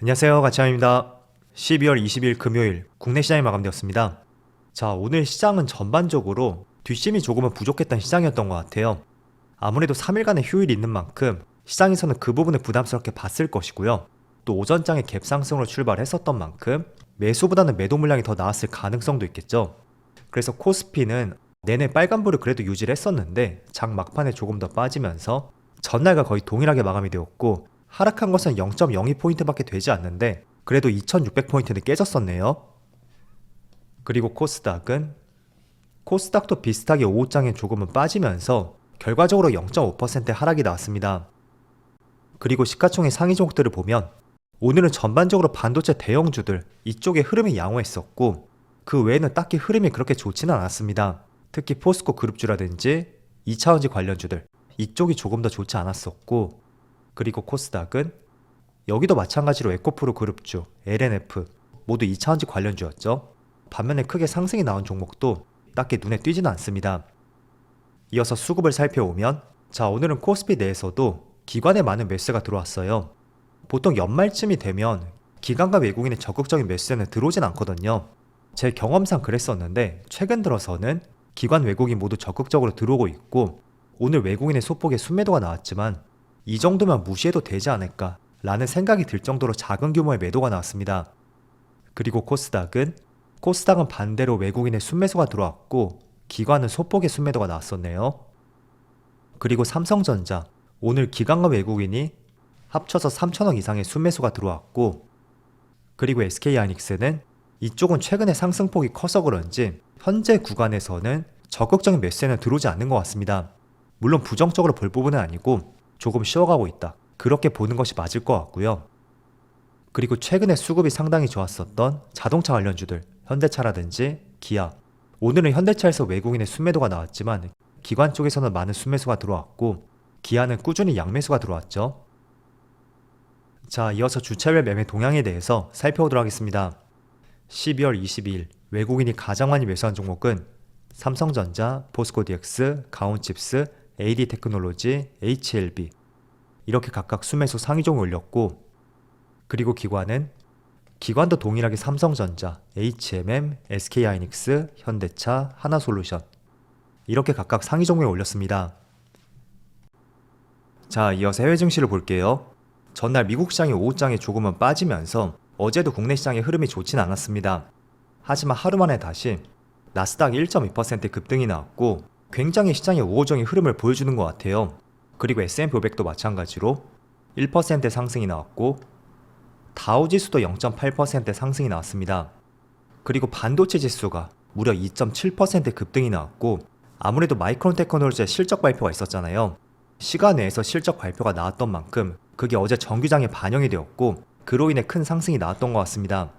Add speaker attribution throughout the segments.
Speaker 1: 안녕하세요, 가치환입니다. 12월 20일 금요일 국내 시장이 마감되었습니다. 자, 오늘 시장은 전반적으로 뒷심이 조금은 부족했던 시장이었던 것 같아요. 아무래도 3일간의 휴일이 있는 만큼 시장에서는 그 부분을 부담스럽게 봤을 것이고요. 또 오전장에 갭상승으로 출발했었던 만큼 매수보다는 매도 물량이 더 나왔을 가능성도 있겠죠. 그래서 코스피는 내내 빨간불을 그래도 유지를 했었는데 장 막판에 조금 더 빠지면서 전날과 거의 동일하게 마감이 되었고, 하락한 것은 0.02포인트밖에 되지 않는데 그래도 2600포인트는 깨졌었네요. 그리고 코스닥도 비슷하게 오후장에 조금은 빠지면서 결과적으로 0.5% 하락이 나왔습니다. 그리고 시가총액 상위 종목들을 보면 오늘은 전반적으로 반도체 대형주들 이쪽에 흐름이 양호했었고, 그 외에는 딱히 흐름이 그렇게 좋지는 않았습니다. 특히 포스코 그룹주라든지 2차전지 관련주들 이쪽이 조금 더 좋지 않았었고, 그리고 코스닥은 여기도 마찬가지로 에코프로 그룹주, LNF 모두 2차전지 관련주였죠. 반면에 크게 상승이 나온 종목도 딱히 눈에 띄지는 않습니다. 이어서 수급을 살펴보면, 자, 오늘은 코스피 내에서도 기관에 많은 매수가 들어왔어요. 보통 연말쯤이 되면 기관과 외국인의 적극적인 매수세는 들어오진 않거든요. 제 경험상 그랬었는데 최근 들어서는 기관 외국인 모두 적극적으로 들어오고 있고, 오늘 외국인의 소폭의 순매도가 나왔지만 이 정도면 무시해도 되지 않을까 라는 생각이 들 정도로 작은 규모의 매도가 나왔습니다. 그리고 코스닥은 반대로 외국인의 순매수가 들어왔고 기관은 소폭의 순매도가 나왔었네요. 그리고 삼성전자, 오늘 기관과 외국인이 합쳐서 3천억 이상의 순매수가 들어왔고, 그리고 SK하이닉스는 이쪽은 최근에 상승폭이 커서 그런지 현재 구간에서는 적극적인 매수세는 들어오지 않는 것 같습니다. 물론 부정적으로 볼 부분은 아니고 조금 쉬어가고 있다, 그렇게 보는 것이 맞을 것 같고요. 그리고 최근에 수급이 상당히 좋았었던 자동차 관련주들, 현대차라든지 기아, 오늘은 현대차에서 외국인의 순매도가 나왔지만 기관 쪽에서는 많은 순매수가 들어왔고 기아는 꾸준히 양매수가 들어왔죠. 자, 이어서 주차별 매매 동향에 대해서 살펴보도록 하겠습니다. 12월 22일 외국인이 가장 많이 매수한 종목은 삼성전자, 포스코DX, 가온칩스, AD테크놀로지, HLB 이렇게 각각 순매수 상위 종을 올렸고, 그리고 기관도 동일하게 삼성전자, HMM, SK하이닉스, 현대차, 하나솔루션 이렇게 각각 상위 종목에 올렸습니다. 자, 이어서 해외 증시를 볼게요. 전날 미국 시장이 오후장에 조금은 빠지면서 어제도 국내 시장의 흐름이 좋진 않았습니다. 하지만 하루 만에 다시 나스닥 1.2% 급등이 나왔고 굉장히 시장의 우호적인 흐름을 보여주는 것 같아요. 그리고 S&P 500도 마찬가지로 1% 상승이 나왔고 다우지수도 0.8% 상승이 나왔습니다. 그리고 반도체 지수가 무려 2.7% 급등이 나왔고, 아무래도 마이크론 테크놀로지의 실적 발표가 있었잖아요. 시간 내에서 실적 발표가 나왔던 만큼 그게 어제 정규장에 반영이 되었고 그로 인해 큰 상승이 나왔던 것 같습니다.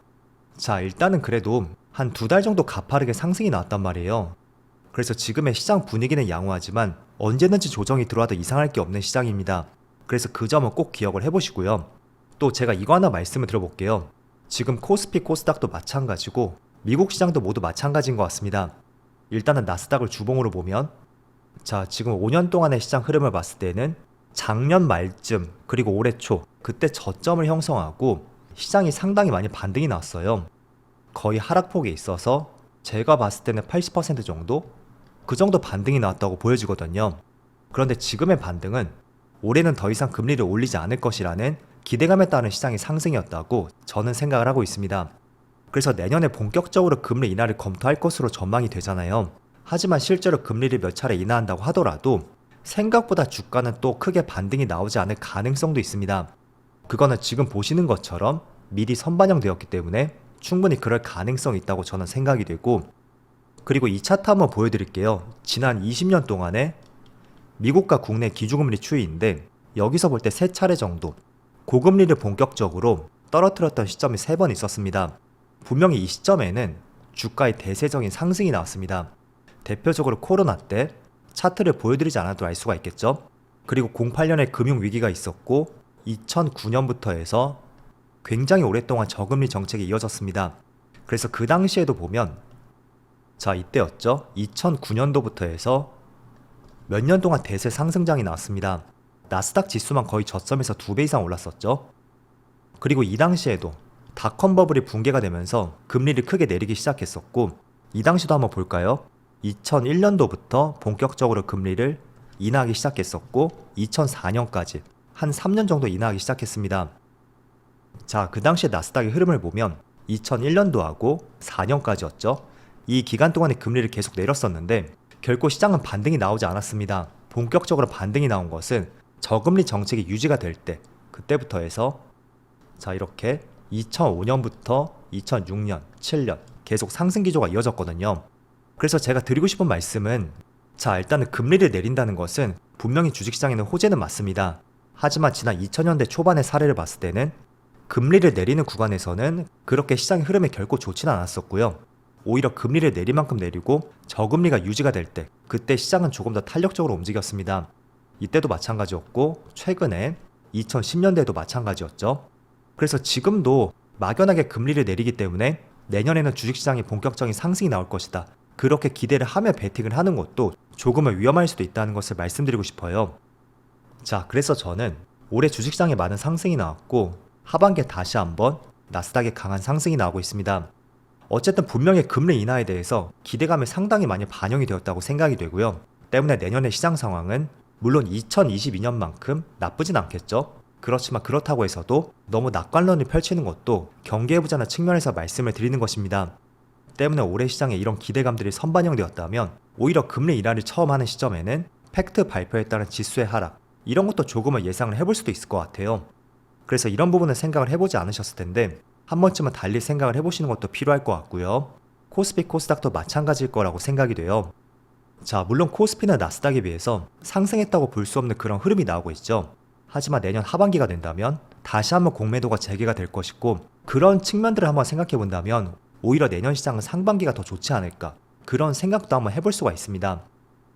Speaker 1: 자, 일단은 그래도 한 2달 정도 가파르게 상승이 나왔단 말이에요. 그래서 지금의 시장 분위기는 양호하지만 언제든지 조정이 들어와도 이상할 게 없는 시장입니다. 그래서 그 점은 꼭 기억을 해보시고요. 또 제가 이거 하나 말씀을 드려볼게요. 지금 코스피, 코스닥도 마찬가지고 미국 시장도 모두 마찬가지인 것 같습니다. 일단은 나스닥을 주봉으로 보면, 자, 지금 5년 동안의 시장 흐름을 봤을 때는 작년 말쯤 그리고 올해 초 그때 저점을 형성하고 시장이 상당히 많이 반등이 나왔어요. 거의 하락폭에 있어서 제가 봤을 때는 80% 정도? 그 정도 반등이 나왔다고 보여지거든요. 그런데 지금의 반등은 올해는 더 이상 금리를 올리지 않을 것이라는 기대감에 따른 시장의 상승이었다고 저는 생각을 하고 있습니다. 그래서 내년에 본격적으로 금리 인하를 검토할 것으로 전망이 되잖아요. 하지만 실제로 금리를 몇 차례 인하한다고 하더라도 생각보다 주가는 또 크게 반등이 나오지 않을 가능성도 있습니다. 그거는 지금 보시는 것처럼 미리 선반영되었기 때문에 충분히 그럴 가능성이 있다고 저는 생각이 되고, 그리고 이 차트 한번 보여드릴게요. 지난 20년 동안의 미국과 국내 기준금리 추이인데 여기서 볼 때 3차례 정도 고금리를 본격적으로 떨어뜨렸던 시점이 3번 있었습니다. 분명히 이 시점에는 주가의 대세적인 상승이 나왔습니다. 대표적으로 코로나 때 차트를 보여드리지 않아도 알 수가 있겠죠. 그리고 08년에 금융위기가 있었고 2009년부터 해서 굉장히 오랫동안 저금리 정책이 이어졌습니다. 그래서 그 당시에도 보면, 자, 이때였죠. 2009년도부터 해서 몇 년 동안 대세 상승장이 나왔습니다. 나스닥 지수만 거의 저점에서 2배 이상 올랐었죠. 그리고 이 당시에도 닷컴 버블이 붕괴가 되면서 금리를 크게 내리기 시작했었고, 이 당시도 한번 볼까요? 2001년도부터 본격적으로 금리를 인하하기 시작했었고 2004년까지 한 3년 정도 인하하기 시작했습니다. 자, 그 당시에 나스닥의 흐름을 보면 2001년도하고 4년까지였죠. 이 기간 동안에 금리를 계속 내렸었는데 결코 시장은 반등이 나오지 않았습니다. 본격적으로 반등이 나온 것은 저금리 정책이 유지가 될 때, 그때부터 해서 자, 이렇게 2005년부터 2006년, 7년 계속 상승 기조가 이어졌거든요. 그래서 제가 드리고 싶은 말씀은, 자, 일단은 금리를 내린다는 것은 분명히 주식시장에는 호재는 맞습니다. 하지만 지난 2000년대 초반의 사례를 봤을 때는 금리를 내리는 구간에서는 그렇게 시장의 흐름이 결코 좋지는 않았었고요. 오히려 금리를 내릴 만큼 내리고 저금리가 유지가 될 때, 그때 시장은 조금 더 탄력적으로 움직였습니다. 이때도 마찬가지였고 최근에 2010년대에도 마찬가지였죠. 그래서 지금도 막연하게 금리를 내리기 때문에 내년에는 주식시장이 본격적인 상승이 나올 것이다, 그렇게 기대를 하며 베팅을 하는 것도 조금은 위험할 수도 있다는 것을 말씀드리고 싶어요. 자, 그래서 저는 올해 주식시장에 많은 상승이 나왔고 하반기에 다시 한번 나스닥에 강한 상승이 나오고 있습니다. 어쨌든 분명히 금리 인하에 대해서 기대감이 상당히 많이 반영이 되었다고 생각이 되고요. 때문에 내년의 시장 상황은 물론 2022년만큼 나쁘진 않겠죠. 그렇지만 그렇다고 해서도 너무 낙관론을 펼치는 것도 경계해보자는 측면에서 말씀을 드리는 것입니다. 때문에 올해 시장에 이런 기대감들이 선반영되었다면 오히려 금리 인하를 처음 하는 시점에는 팩트 발표에 따른 지수의 하락, 이런 것도 조금은 예상을 해볼 수도 있을 것 같아요. 그래서 이런 부분은 생각을 해보지 않으셨을 텐데 한 번쯤은 달리 생각을 해보시는 것도 필요할 것 같고요. 코스피 코스닥도 마찬가지일 거라고 생각이 돼요. 자, 물론 코스피나 나스닥에 비해서 상승했다고 볼 수 없는 그런 흐름이 나오고 있죠. 하지만 내년 하반기가 된다면 다시 한번 공매도가 재개가 될 것이고, 그런 측면들을 한번 생각해 본다면 오히려 내년 시장은 상반기가 더 좋지 않을까, 그런 생각도 한번 해볼 수가 있습니다.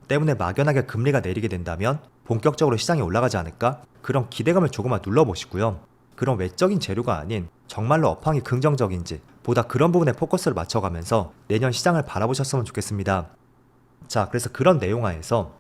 Speaker 1: 때문에 막연하게 금리가 내리게 된다면 본격적으로 시장이 올라가지 않을까, 그런 기대감을 조금만 눌러보시고요. 그런 외적인 재료가 아닌 정말로 업황이 긍정적인지 보다 그런 부분에 포커스를 맞춰가면서 내년 시장을 바라보셨으면 좋겠습니다. 자, 그래서 그런 내용하에서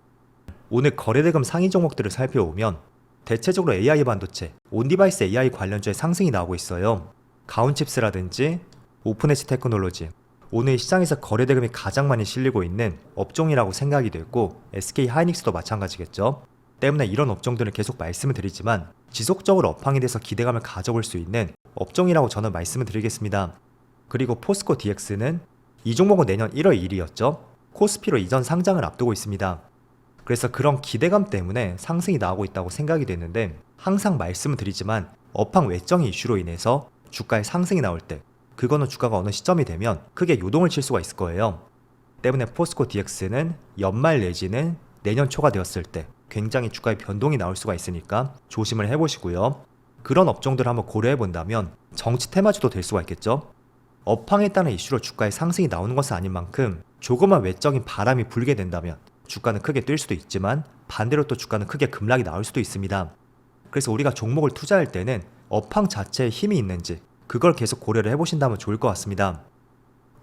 Speaker 1: 오늘 거래대금 상위 종목들을 살펴보면 대체적으로 AI 반도체, 온디바이스 AI 관련주의 상승이 나오고 있어요. 가온칩스라든지 오픈엣지 테크놀로지, 오늘 시장에서 거래대금이 가장 많이 실리고 있는 업종이라고 생각이 되고 SK하이닉스도 마찬가지겠죠. 때문에 이런 업종들은 계속 말씀을 드리지만 지속적으로 업황에 대해서 기대감을 가져볼 수 있는 업종이라고 저는 말씀을 드리겠습니다. 그리고 포스코 DX는 이 종목은 내년 1월 1일이었죠. 코스피로 이전 상장을 앞두고 있습니다. 그래서 그런 기대감 때문에 상승이 나오고 있다고 생각이 됐는데, 항상 말씀을 드리지만 업황 외적인 이슈로 인해서 주가에 상승이 나올 때 그거는 주가가 어느 시점이 되면 크게 요동을 칠 수가 있을 거예요. 때문에 포스코 DX는 연말 내지는 내년 초가 되었을 때 굉장히 주가의 변동이 나올 수가 있으니까 조심을 해보시고요. 그런 업종들을 한번 고려해 본다면 정치 테마주도 될 수가 있겠죠. 업황에 따른 이슈로 주가의 상승이 나오는 것은 아닌 만큼 조그만 외적인 바람이 불게 된다면 주가는 크게 뛸 수도 있지만 반대로 또 주가는 크게 급락이 나올 수도 있습니다. 그래서 우리가 종목을 투자할 때는 업황 자체에 힘이 있는지 그걸 계속 고려를 해보신다면 좋을 것 같습니다.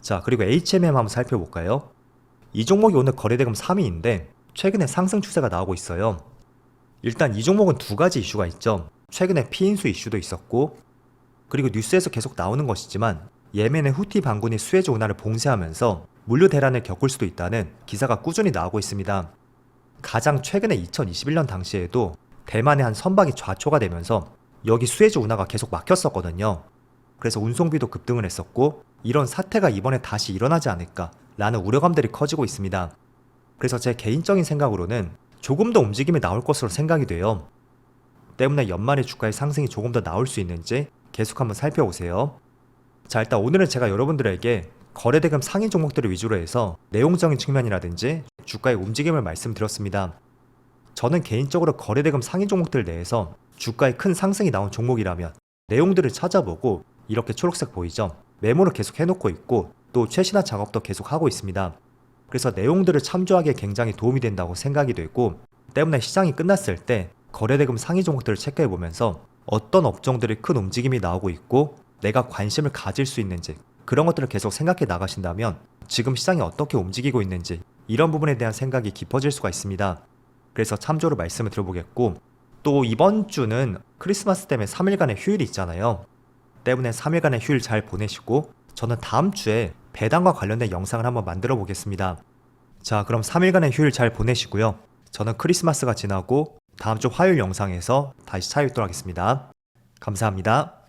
Speaker 1: 자, 그리고 HMM 한번 살펴볼까요? 이 종목이 오늘 거래대금 3위인데 최근에 상승 추세가 나오고 있어요. 일단 이 종목은 두 가지 이슈가 있죠. 최근에 피인수 이슈도 있었고, 그리고 뉴스에서 계속 나오는 것이지만 예멘의 후티 반군이 수에즈 운하를 봉쇄하면서 물류 대란을 겪을 수도 있다는 기사가 꾸준히 나오고 있습니다. 가장 최근에 2021년 당시에도 대만의 한 선박이 좌초가 되면서 여기 수에즈 운하가 계속 막혔었거든요. 그래서 운송비도 급등을 했었고, 이런 사태가 이번에 다시 일어나지 않을까 라는 우려감들이 커지고 있습니다. 그래서 제 개인적인 생각으로는 조금 더 움직임이 나올 것으로 생각이 돼요. 때문에 연말에 주가의 상승이 조금 더 나올 수 있는지 계속 한번 살펴보세요. 자, 일단 오늘은 제가 여러분들에게 거래대금 상위 종목들을 위주로 해서 내용적인 측면이라든지 주가의 움직임을 말씀드렸습니다. 저는 개인적으로 거래대금 상위 종목들 내에서 주가에 큰 상승이 나온 종목이라면 내용들을 찾아보고, 이렇게 초록색 보이죠? 메모를 계속 해놓고 있고 또 최신화 작업도 계속 하고 있습니다. 그래서 내용들을 참조하기에 굉장히 도움이 된다고 생각이 되고, 때문에 시장이 끝났을 때 거래대금 상위 종목들을 체크해보면서 어떤 업종들이 큰 움직임이 나오고 있고 내가 관심을 가질 수 있는지 그런 것들을 계속 생각해 나가신다면 지금 시장이 어떻게 움직이고 있는지 이런 부분에 대한 생각이 깊어질 수가 있습니다. 그래서 참조로 말씀을 드려보겠고, 또 이번 주는 크리스마스 때문에 3일간의 휴일이 있잖아요. 때문에 3일간의 휴일 잘 보내시고 저는 다음 주에 배당과 관련된 영상을 한번 만들어 보겠습니다. 자, 그럼 3일간의 휴일 잘 보내시고요. 저는 크리스마스가 지나고 다음 주 화요일 영상에서 다시 찾아뵙도록 하겠습니다. 감사합니다.